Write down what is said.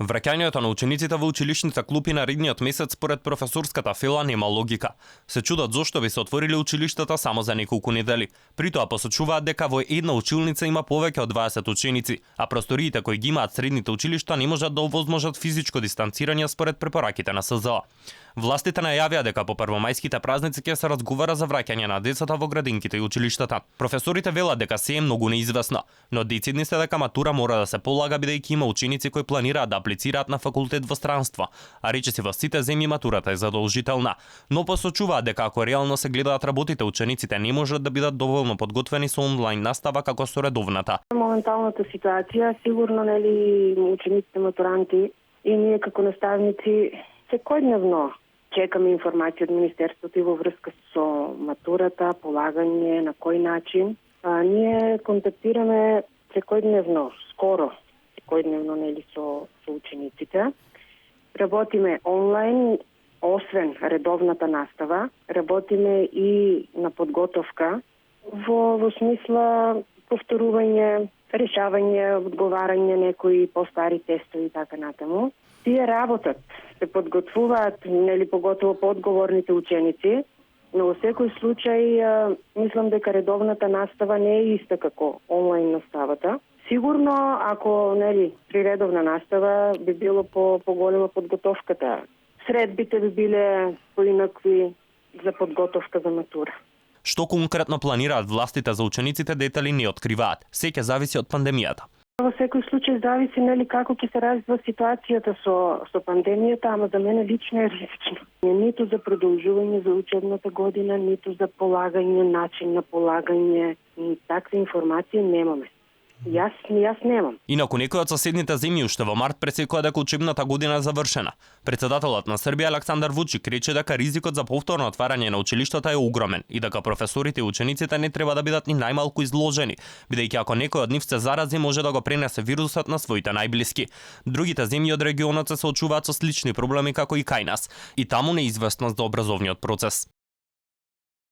Враќањето на учениците во училишните клупи наредниот месец според професорската Фела нема логика. Се чудат зошто би се отвориле училиштата само за неколку недели. При тоа посочуваат дека во една училница има повеќе од 20 ученици, а просториите кои ги имаат средните училишта не можат да овозможат физичко дистанцирање според препораките на СЗО. Властите најавија дека по првомајските празници ќе се разговара за враќање на децата во градинките и училиштата. Професорите велат дека се е многу неизвестно, но децидни се дека матура мора да се полага бидејќи има ученици кои планираат да аплицираат на факултет во странство, а речиси во сите земји матурата е задолжителна. Но посочуваат дека ако реално се гледаат работите, учениците не можат да бидат доволно подготвени со онлайн настава како со редовната. Моменталната ситуација сигурно учениците матуранти и ние како наставници секојдневно чекаме информација од Министерството и во врска со матурата, полагање, на кој начин. Ние контактираме секојдневно, скоро секојдневно со учениците. Работиме онлайн, освен редовната настава, работиме и на подготовка во смисла повторување, решавање, одговарање некои постари тестови и така натаму. Тие работат, се подготвуваат, поготово поодговорните ученици, но во секој случај мислам дека редовната настава не е иста како онлайн наставата. Сигурно, ако при редовна настава би било поголема подготовката. Средбите би биле поинакви за подготовка за матура. Што конкретно планираат властите за учениците, детали не откриваат. Се ќе зависи од пандемијата. Во секој случај зависи како ќе се развива ситуацијата со пандемијата, ама за мене лично е ризично. Ниту за продолжување за учебната година, ниту за полагање, начин на полагање, такви информации немаме. Јас немам. Инаку некој од соседните земји уште во март пресекоа дека учебната година е завршена. Претседателот на Србија Александар Вучик рече дека ризикот за повторно отварање на училиштата е огромен и дека професорите и учениците не треба да бидат ни најмалку изложени, бидејќи ако некој од нив се зарази може да го пренесе вирусот на своите најблиски. Другите земји од регионот се соочуваат со слични проблеми како и кај нас, и таму неизвестност за образовниот процес.